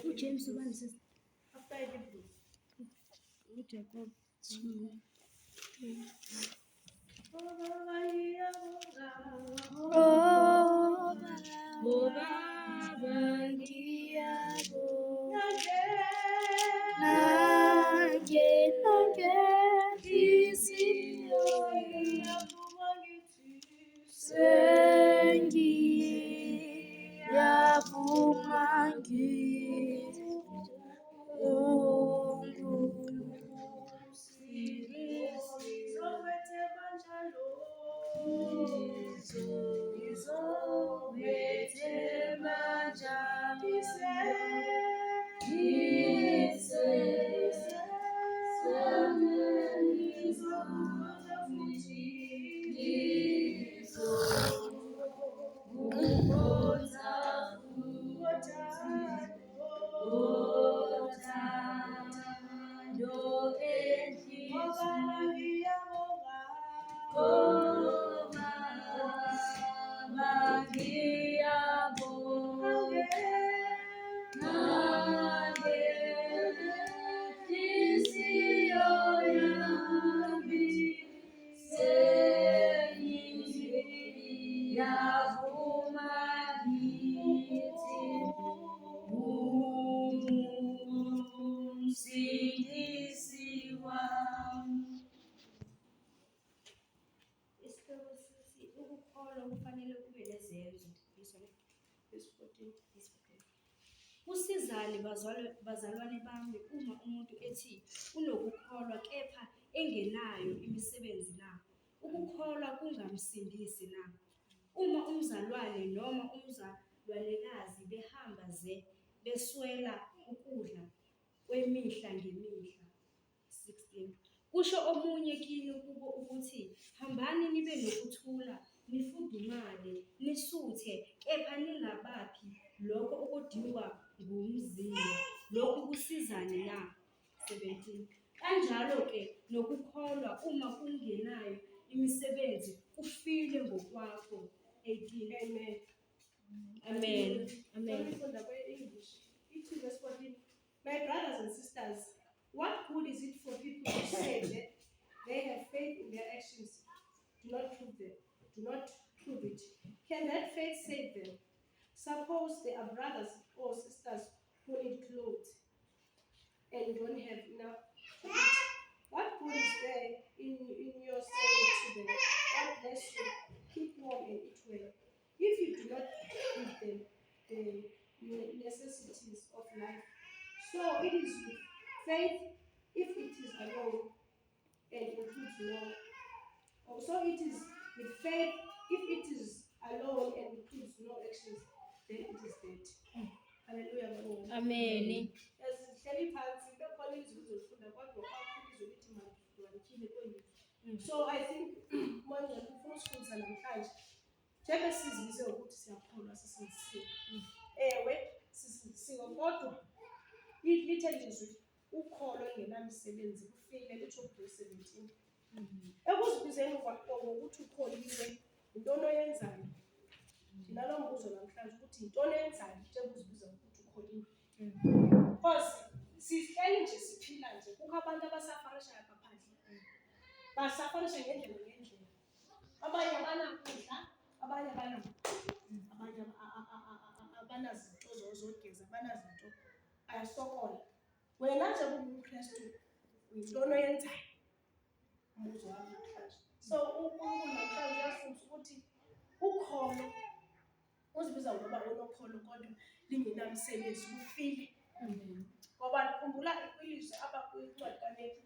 uJames ubani sister? After Hebrews. uJacob 2. Oh Baba ngiyabonga nange isiyo sengiyavuma Ukukholwa kufanele kube nezenzo. Verse 14. Kusizani bazalwane bami uma umuntu ethi unokukholwa kepha engenayo imisebenzi na? Ukukholwa kungamsindisi na? Uma umzalwane noma umzalwanekazi behamba beswela ukudla kwemihla ngemihla. 16. Kusho omunye kini kubo ukuthi hambani nibe nokuthula, nifudumale, nisuthe, kepha ningabaphi lokho okudingwa ngumzimba. Lokhu kusizani na? 17. Kanjalo-ke nokukholwa uma kungenayo imisebenzi kufile ngokwakho. 18. Amen. Amen. Verse 14. My brothers and sisters, what good is it for people to say that they have faith in their actions? Do not prove it. Can that faith save them? Suppose there are brothers or sisters who need clothes and don't have enough to eat. What good is there in your saying to them, God bless you, keep warm and eat well, if you do not give them the necessities of life? So it is with faith, if it is alone and includes no. So it is with faith, if it is alone and includes no actions, then it is dead. Hallelujah. Amen. So I think manje ufuna usifunza namhlanje njengoba sizibize ukuthi siyakholwa sisindisiwe. Ewe sisindisiwe kodwa lithe lizwi ukholo engenamisebenzi kufile litsho verse 17. Ekuzibizeni ngokuthi ukholiwe intoni oyenzayo? Ndinalo mbuzo namhlanje ukuthi intoni oyenzayo njengoba uzibiza ukuthi ukholiwe? Because sihleli nje siphila nje kukho abantu abasafarishayo apha phandle. Basafarisha ngendlela. Abanye abanakudla, abanye abanazinto zogeza, abanazinto ayasokola. Wena nje ungumKristu intoni oyenzayo? Umbuzo wami namhlanje. So uNkulunkulu namhlanje uyafundisa ukuthi ukholo uzibiza ngoba unokholo kodwa lingenamsebenzi kufile. Ngoba khumbula ilizwi apha kwincwadi kaNefi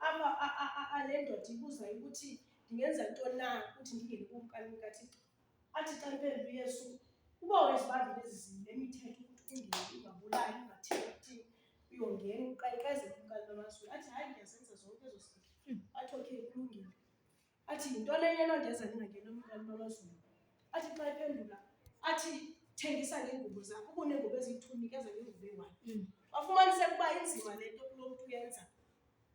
apha le ndoda ibuza ukuthi ndingenza ntoni na ukuthi ndingene kumkani kaThixo. Athi xa impembe uYesu uba wezibambile ezi imithetho ukuthi ungene, ungabulali, ungathini, uyongena uqeqeze kumkani bamazulu. Athi hayi ndiyazenza zonke ezo zinto. Athi okay kulungile. Athi yintoni enye enondenza ndingangeni kumkani bamazulu? Athi xa iphendula athi thengisa ngeengubo zakho, ubuneengubo eziyi-2 nikeza ngengubo eyi-1. Wafumaniseka uba inzima le nto kulo mntu uyenza.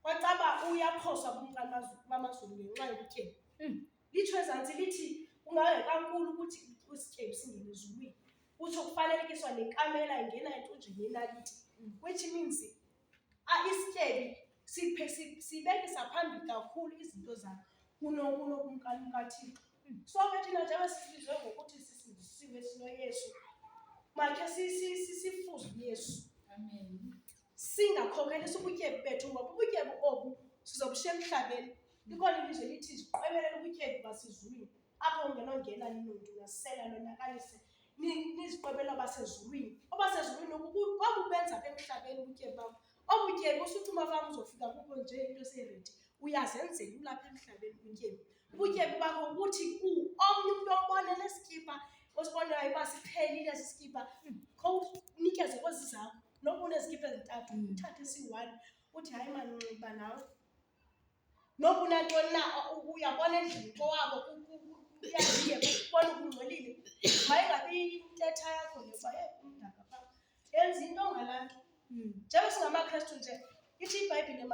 Kwacaba uyaphoswa kumkani bamazulu ngenxa yobutyebi. Litsho ezantsi lithi kungangekankulu ukuthi isityebi singene ezulwini. uthi ukufanelekiswa nenkamela ingena entunjini yenaliti, which means isityebi sibekisa phambili kakhulu izinto zakhe kunokumkani kaThixo. So ke thina njengoba sisibizwe ngokuthi sisindisiwe sinoYesu, makhe sifuze uYesu. Amen. Singakhokhelisi ubutyebi bethu, ngoba ubutyebi obu sizobushiya emhlabeni. Likhona ilizwe lithi ziqwebelela ubutyebi basezulwini, apho ungenongena ninontu nasela nonakalise niziqwebela basezulwini. Obasezulwini obu benza apha emhlabeni ubutyebi bakho. Obutyebi usuthi umafam uzofika kukho nje into eseyiredi, uyazenzela ulapha emhlabeni ubutyebi. Ubutyebi bakho buthi omnye umntu ombone neskipa osibonayo uba siphelile esi skipa, khawunikeze kwezi zakho. Noba unezikipa ezintathu, uthathe esi-1 uthi hayi manxiba nawe. Noba unantoni na uyabona endlini kowabo uyaziye kubona ukungcolile, mayingabi intetha yakho lefa umdaka phaa. Yenza into ngalaa nto. Njengoba singamaKrestu nje, ithi iBhayibhile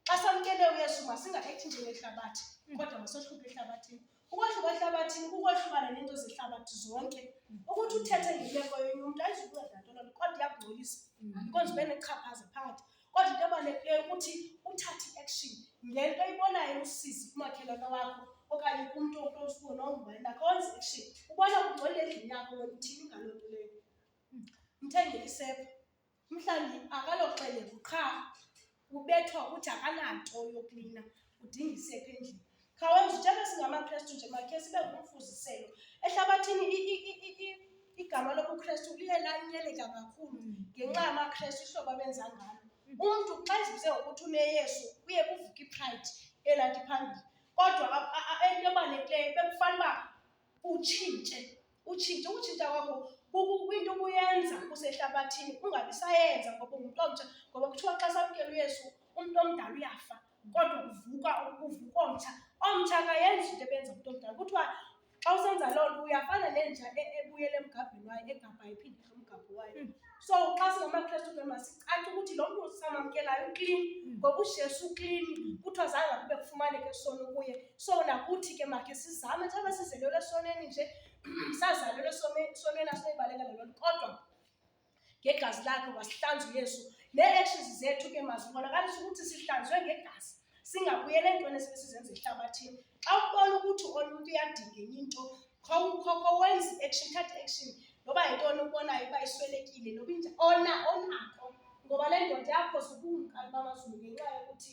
xa samkele uYesu masinga-ekthi njengehlabathi, kodwa masohluke ehlabathini. Ukwahluka ehlabathini kukohlukana neento zehlabathi zonke. Ukuthi uthethe ngemeko yenye umntu ayizukunceda nto loo nto, kodwa iyakungcolisa. Because ube nechaphaza phakathi. Kodwa into ebalulekileyo ukuthi uthathe i-action ngento oyibonayo usizi kumakhelwane wakho okanye kumntu osibona ongubani nakho wenze i-action. Ubona kungcolile endlini yakho, wena uthini ngaloo nto leyo? Mthengele isepha. Mhlawumbi akaloxeleka qha, ubethwa uthi akananto yokulina, udinga isepha endlini. Khawenza njengoba singamaKrestu nje makhe sibe ngumfuziselo. Ehlabathini igama lobuKrestu liye lanyeleka kakhulu ngenxa yamaKrestu, ihlobo abenza ngalo. Umntu xa ezibize ngokuthi uneYesu kuye kuvuka ipride elathi phambili. Kodwa into ebalulekileyo bekufanele uba utshintsha kwakho kwinto ubuyenza usehlabathini ungabi sayenza ngoba ungumntu omtsha. Ngoba kuthiwa xa samkela uYesu umntu omdala uyafa, kodwa kuvuka omtsha. Omtsha akayenzi into ebenza umntu omdala. Kuthiwa xa usenza loo nto uyafana nenja ebuyela emgabheni wayo, egabhayo iphinde umgabho wayo. So xa singamaKrestu ke masicace ukuthi lo mntu samamkelayo uklini, ngoba uJesu uklini, kuthiwa zange kube kufumaneke isono kuye. So nakuthi ke makhe sizame njengoba sizelelwe esoneni nje, sazalelwe esoneni asinoyibalekela loo nto, kodwa ngegazi lakhe wasihlanza uYesu. Nee-actions zethu ke mazibonakalise ukuthi sihlanzwe ngegazi, singabuyeli entweni esibe sizenza ehlabathini. Xa ubona ukuthi omnye uyadinga enye into, wenze i-action, thathe i-action. Noba yintoni ubonayo uba iswelekile, noba onakho, ngoba le ndoda yakho zobumkani bamazulu ngenxa yokuthi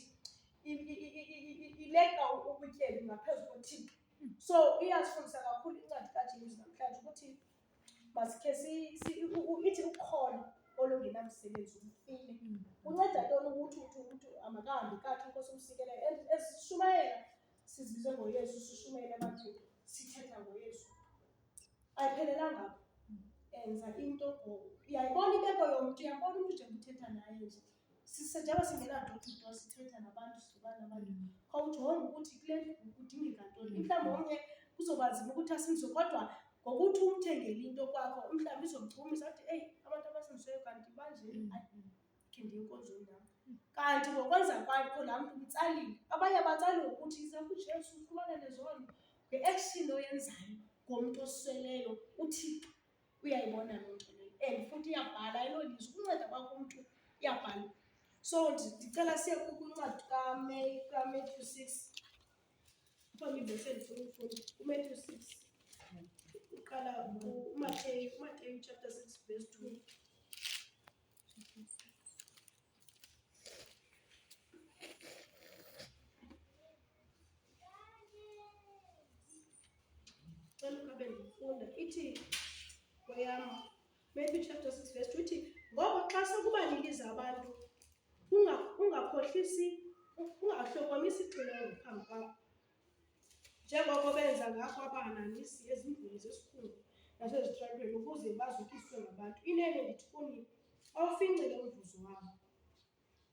ileqa ubutyebi ngaphezu koThixo. So iyasifundisa kakhulu incwadi kaJesu namhlanje ukuthi masikhe ithi ukholo olungenamsebenzi umfile. Unceda ntoni ukuthi umntu amakahambi kakuhle inkosi umsikeleyo? Esishumayela sizibizwe ngoYesu, sishumayela ebantwini, sithetha ngoYesu. Ayiphelelanga apho. Enza into uyayibona imeko yomntu, uyabona umntu njengoba uthetha naye nje. Njengoba singena-door-to-door sithetha nabantu, sidibana nabantu, khawujonge ukuthi kule ndlu kudingeka ntoni. Mhlawumbi omnye kuzoba nzima ukuthi asindiswe, kodwa ngokuthi umthengele into kwakho, mhlawumbi izomchumisa athi eyi abantu abasindisiweyo kanti banjeni, khe ndiye enkonzweni nam. Kanti ngokwenza kwakho laa mntu umtsalile. Abanye abatsali ngokuthi ize kuJesu ufumanele zona. Nge-action oyenzayo ngomntu osweleyo, uThixo uyayibona loo nto leyo. And futhi iyabhala ayilolizwi, ukunceda kwakho umntu iyabhala. So ndicela siye kwincwadi kaMathew 6. Kuthiwa livesi endifuna ukufunda uMathew 6. Uqala uMatheyu chapter 6 verse 2. Cela ukabe ndifunda ithi kweyam Matthew chapter 6 verse 2 ithi, ngoko xa sekubaniliza abantu ungakhohlisi, ungahlokomisi ixilongo phambi kwakho, njengoko benza ngakho abahananisi ezindlini zesikhulu nasezitratweni ukuze bazukiswe ngabantu. Inene ndithi kuni, awufincile umvuzo wabo.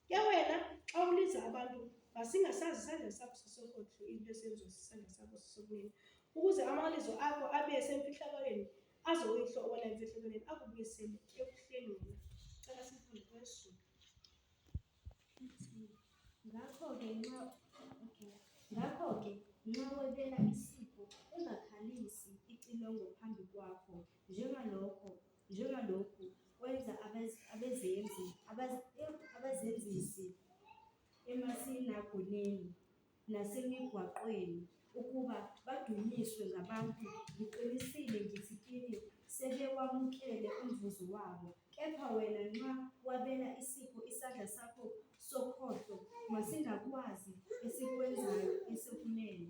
Ke wena xa uliza abantu masingasazi isandla sakho sesokhohlo into esenziwa sisandla sakho sesokunene, ukuze amalizo akho abe semfihlakalweni azoyihlobola emfihlakalweni akubuyisele ekuhleni wena. Cela sifunde kwesu. Ngakho ke nxa webela isipho ungakhalisi ixilongo phambi kwakho, njengalokhu kwenza abazenzisi emasinagoneni nasemigwaqweni ukuba badunyiswe ngabantu. Ngiqinisile ngithi kini sebewamukele umvuzo wabo. Kepha wena nxa wabela isipho isandla sakho sokhohlo, masingakwazi esikwenzayo esokunene,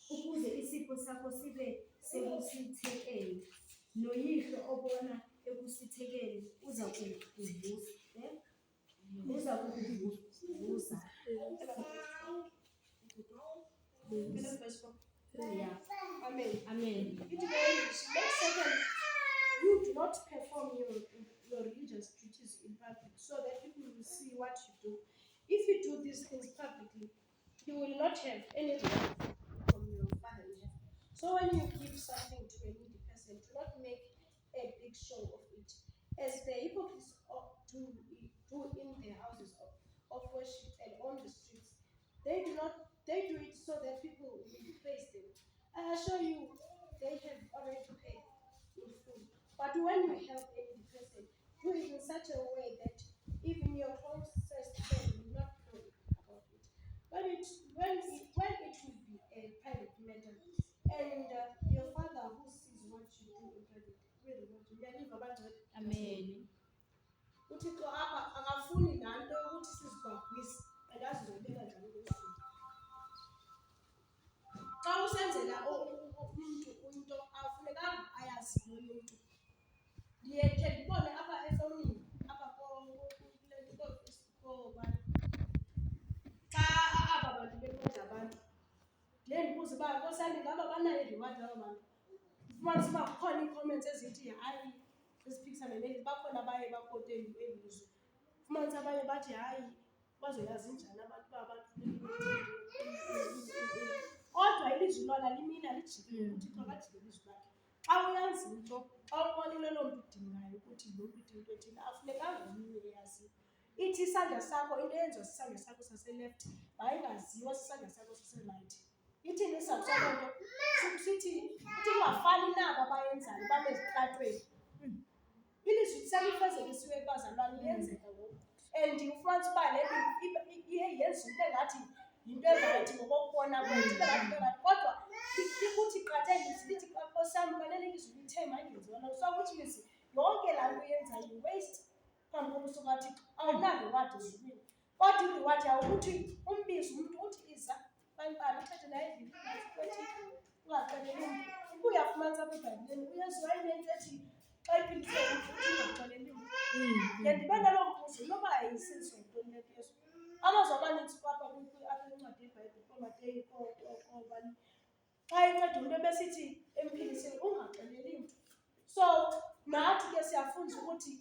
ukuze isipho sakho sibe sekusithekeni. Noyihlo obona ekusithekeni uza kukuvuza. Yeah. Amen. Amen. It means next second, you do not perform your religious duties in public so that people will see what you do. If you do these things publicly, you will not have any reward from your Father in heaven. So when you give something to a needy person, do not make a big show of it, as the hypocrites do in their houses of worship and on the streets. They do it so that people will praise them. I assure you, they have already paid in full. But when you help a needy person, do it in such a way that even your closest friend will not know about it. When it will be a private matter, and your Father who sees what you do in private will reward you. Amen. uThixo apha akafuni laa nto yokuthi sizigwagwise andazi uzobeka njani kwezulu. Xa usenzela umntu into afunekanga ayazi loo mntu. Ndiye ndibone apha efowunini apha xa aba bantu benceda abantu, ndiye ndibuze uba nkosani ngaba banayo i-reward aba bantu. Ufumanise uba kukhona ii-comments ezithi hayi eziphikisana neli, bakhona abaye bakote eli lizwe. Ufumanise abanye bathi hayi bazoyazi njani abantu uba abantu kodwa ilizwi lona limile lijikile. uThixo akajike ilizwi lakhe. Xa uyazi into, xa ubonile loo mntu udingayo ukuthi lo mntu udinga into ethile, afunekanga omnye eyaziyo. Ithi isandla sakho, into eyenziwa sisandla sakho saseleft mayingaziwa sisandla sakho saserayithi. Ithini isizathu saloo nto? Sithi ungafani nabo abayenzayo babe ezitratweni. Ilizwi selifezekisiwe bazalwane, liyenzeka ngoku. And ufumanise uba le iye yenziwe into engathi yinto erayithi ngokokubona kwethu, into engathi yinto erayithi. Kodwa likuthi qatha ilizwi lithi Nkosi yam fanele ilizwi lithe mayingenziwa loo nto. So which means yonke laa nto uyenzayo yi-waste phambi kobuso bukaThixo, awunarewadi ezulwini. Kodwa irewadi yawo ukuthi umbize umntu uthi iza bani uthethe naye kwethixo ungaxeleli mntu. Uyafumanisa apha eBhayibhileni uYesu wayinento ethi xa iphindiswe umntu ungaxeleli mntu. Ndibe naloo mbuzo inoba yayisenziwa yintoni le nto Yesu. Amazwi amanintsi apha kwincwadi yeBhayibhile kooMateyu koobani xa inceda umntu ebesithi emphiliseni ungaxeleli mntu. So nathi ke siyafunza ukuthi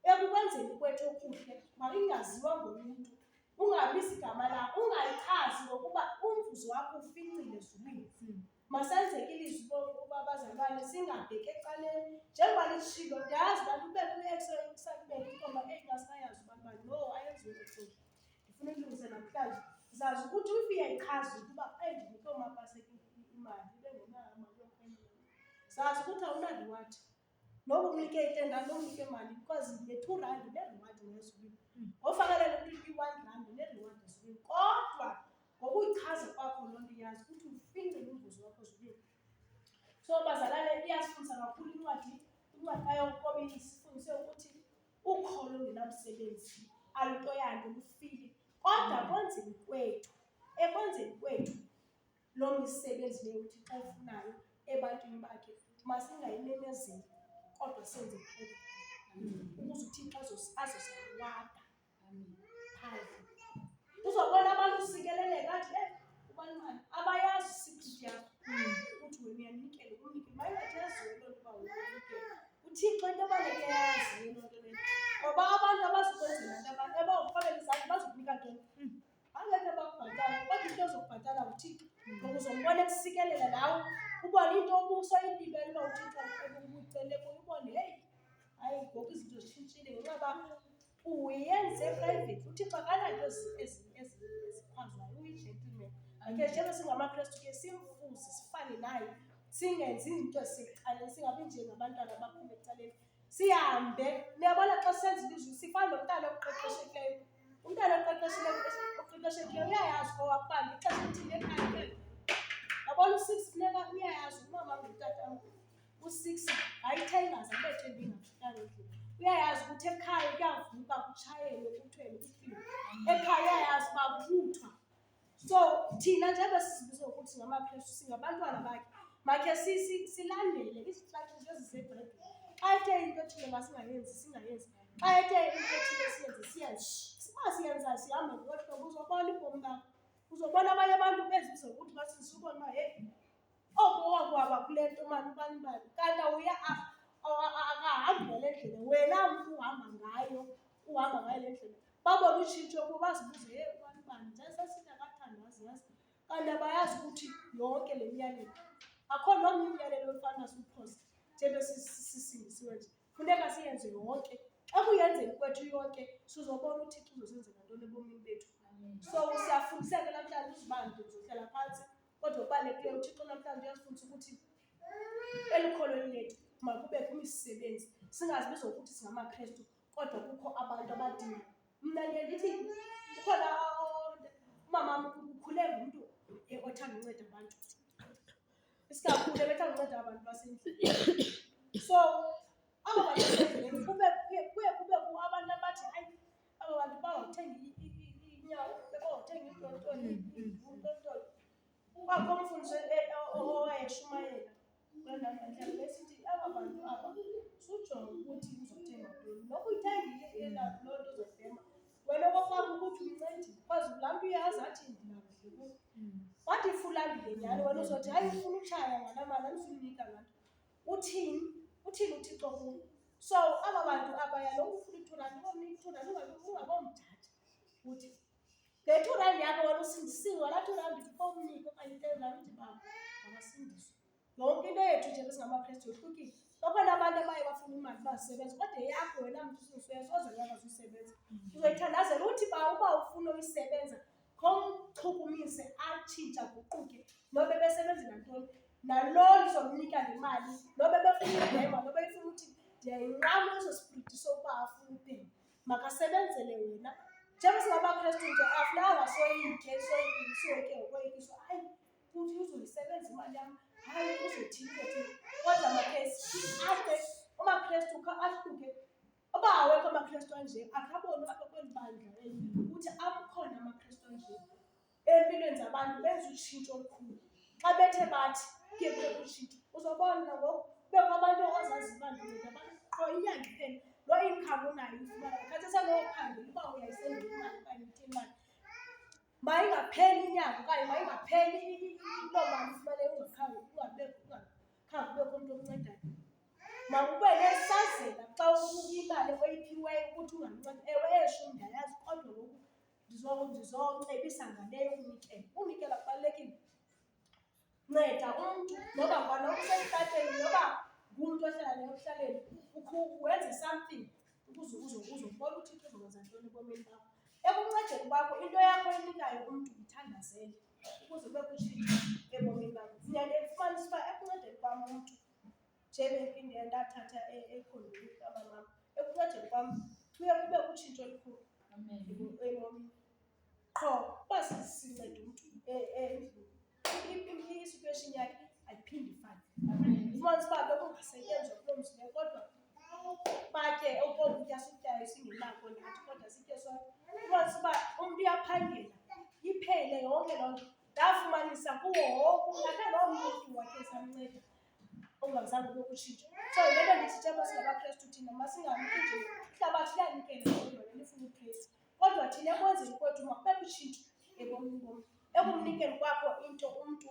ekukwenzeni kwethu okuhle malingaziwa ngomntu, ungabizi igama lakho, ungayichazi ngokuba umvuzo wakho ufincile ezulwini. Masenzeke ilizwi lokuba abazalwane singabheki ecaleni njengoba litshilo. Ndiyazi uba kube ku-excitement intoba engasayazi ubani no ayenziwe kakhulu. Ndifuna ukulungisa namhlanje zazi ukuthi if uyayichaza ukuba ndinike umapaseki imali ibe ngenayo imali yokwenza, zazi ukuthi awunarewadi. Noba umnike i-10 nomnike imali because ne-2 rand ne-reward nezulwini. Ngofakelele umntu i-1 rand ne-reward ezulwini. Kodwa ngokuyichaza kwakho loo nto yazi ukuthi ufincile umvuzo wakho ezulwini. So bazalwane, iyasifundisa kakhulu incwadi kaYakobe isifundise ukuthi ukholo ongenamsebenzi ayinto yanto lufile. Kodwa ekwenzeni kwethu loo misebenzi leyo uThixo ofunayo ebantwini bakhe masingayimemezeli kodwa senze ukuze uThixo azosirewada phandle. Uzobona abantu usikeleleka athi ubani abayazi secret yakho ukuthi wena uyanikela unike mayingathi yaziwe loo nto uba uyanikela. uThixo into ebaluleke yaziyo loo nto leyo. Ngoba abantu abazokwenzela nto abantu ebawurhobela izandla bazokunika ntoni? Angeke bakubhatala. Kodwa into ezokubhatala uThixo ngoba uzombona ekusikelela nawe ubone into obusoyilibele uba uThixo ebubucele kuyo ubone heyi hayi ngoku izinto zitshintshile ngenxa yoba uyenze private. uThixo akananto ezikhwazwayo, uyi-gentleman. Okay, njengoba singamaKristu ke simfuze sifane naye, singenzi izinto ezisecaleni, singabi njengabantwana abaphuma ecaleni. Sihambe, niyabona xa senza ilizwi sifana nomntana oqeqeshekileyo. Umntana oqeqeshekileyo uyayazi ukuba ngexesha elithile ekhaya. Yabona u-6 funeka uyayazi umama ngutatam. U-6 ayithengaza abethe ndingafikanga endlini. Uyayazi ukuthi ekhaya kuyavuka kutshayelwe kuthiwe kufile. Ekhaya uyayazi uba kuthwa. So thina njengoba sizibiza ukuthi singamaKristu singabantwana bakhe, makhe silandele izixaxiso ezisebhayibhileni. Xa ethe into ethile masingayenzi, singayenzi. Xa ethe into ethile siyenze, siyenze. Uba siyenza sihamba ngolo hlobo uzobona ubomi bakho. Uzobona abanye abantu bezibiza ukuthi basindise ubona uba heyi, oku wakwaba kule nto mani ubani. Kanti akahambi ngale ndlela wena mntu uhamba ngayo le ndlela. Babona utshintsho kuba bazibuze heyi ubani. Njengesithi akathandazi yazi. Kanti abayazi ukuthi yonke le miyalelo. Akho nomnye umyalelo ofana siwuphosa njengoba sisindisiwe nje. Funeka siyenze yonke. Xa kuyenzeni kwethu yonke, sizobona uThixo uzosenzela ntoni ebomini bethu. So siyafundiseka namhlanje uzibambe uzohlala phantsi. Kodwa okubalulekileyo uThixo namhlanje uyasifundisa ukuthi elikholweni lethu makubekho imisebenzi. Singazibiza ukuthi singamaKristu, kodwa kukho abantu abadinga. Mna ndiye ndithi ukhona umamam ukhule ngumntu othanda unceda abantu. Isikakhulu ebethanda unceda abantu basendlini. So aba bantu basendlini kuye kubekho abantu abathi hayi aba bantu bawuthenga inyawo, bawuthenga intoni. Kwakho umfundisi owayeshumayela kule ndawo besithi aba bantu aba sujonga ukuthi uzothenga ntoni. Noba uyithengile loo nto uzobhema, wena okwakho ukuthi umncedi because laa mntu uyazi athi ndinakudle. Wathi ifulambile nyhani wena uzothi hayi ufuna utshaya ngala mali andifuninika laa nto. Uthini uThixo kuyo? So aba bantu abaya lokufuna ithurani ungabomthatha. Uthi nge-2 yakho wena usindisiwe, laa 2 rand omnike okanye into ezaa uthi baba makasindiswe. Yonke into yethu nje besingamaKristu yohlukile. Bakhona abantu abaye bafuna imali bazisebenza, kodwa eyakho wena mntu usuyasoze uyakwazi uyisebenza. Uzoyithandazela uthi uba ufuna uyisebenza khomchukumise atshintshe aguquke. Noba ebesebenzela ntoni, naloo lizomnika le mali. Noba ebefuna ubhema, noba efuna uthi ndiyayinqama eso spiriti sokuba afuna ubhema. Makasebenzele wena. Njengoba singamaKristu nje afunanga soyike ngokoyikiswa. Hayi ukuthi uzoyisebenza imali yam, hayi uzothini. Kodwa makhe umaKristu ahluke. Uba awekho amaKristu anje akaboni apha kweli bandla ukuthi akhona amaKristu anje empilweni zabantu benza utshintsho olukhulu. Xa bethe bathi kuye kubekho utshintsho, uzobona nangoku kubekho abantu ozazi uba ndinceda abantu qho inyanga iphela. Loo income unayo uyifumana khathi senophangela uba uyayisendela imali okanye uthini imali. Mayingapheli inyanga okanye mayingapheli loo mali ufumane ungakhange kubekho umntu omncedayo. Makube nesazela xa imali oyiphiweyo ukuthi ungamnceda. Ewe eshumi ndiyayazi kodwa ngoku ndizocebisa ngaleyo unikela. Unikela kubalulekile. Nceda umntu noba ngubani usekuhlaleni, noba ngumntu ohlala naye ekuhlaleni, wenze something ukuze uzobona uThixo uzokwenza ntoni ebomini bakho. Ekuncedeni kwakho into yakho enikayo umntu yithandazele ukuze kubekho utshintsho ebomini bakho. Ndiyandifumanisa uba ekuncedeni kwam umntu njengephinde ndathatha ekhondweni kabamam, ekuncedeni kwam kuye kubekho utshintsho olukhulu ebomini. Qho uba sinceda umntu endlini, isituation yakhe ayiphindi ifane. Ufumanisa uba bekungasetyenzwa kuloo mzi leyo, kodwa batye okokutya sikutyayo singenako nathi kodwa sitye sonke. Ufumanisa uba umntu uyaphangela iphele yonke loo nto. Ndafumanisa kuwo wonke loo mntu wakhe samnceda ongazange ube kutshintsho. So yile nto ndithi njengoba singamaKristu thina masinganiki nje ihlabathi liyanikela kodwa lifuna upraise. Kodwa thina ekwenzeni kwethu makubekho utshintsho ebomini bomntu. Ekumnikeni kwakho into umntu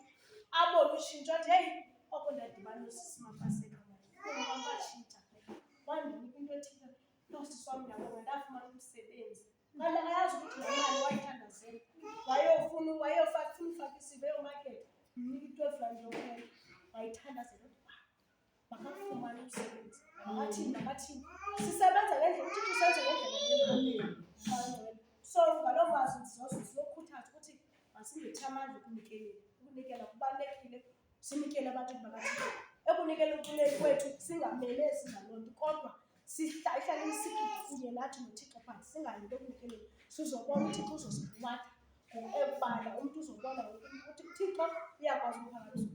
abone utshintsho nje heyi oko ndadibana nosisi Mapaseka kwatshintsha. Wandinika into ethile nosisi wam ndabona ndafumana umsebenzi. Kanti akayazi ukuthi laa mali wayithandazela. Wayofaka isive eyomakethi, mnika i-12 rand yokuphela. Wayithandazela makafumane umsebenzi. Makathini. Sisebenza ngendlela uThixo usenze ngendlela. So ngaloo mazwi ndizokhuthaza ukuthi Masingethe amandla ukunikelela. Ukunikela kubalulekile, sinikele abantu bakaThixo. Ekunikela ukuleni kwethu singamele singaloo nto, kodwa sihlale kunye nathi noThixo phantsi, singayinto ekunikeleni. Sizobona uThixo uzosibuwata ekubala, umntu uzobona ukuthi uThixo uyakwazi ukuphakamisa.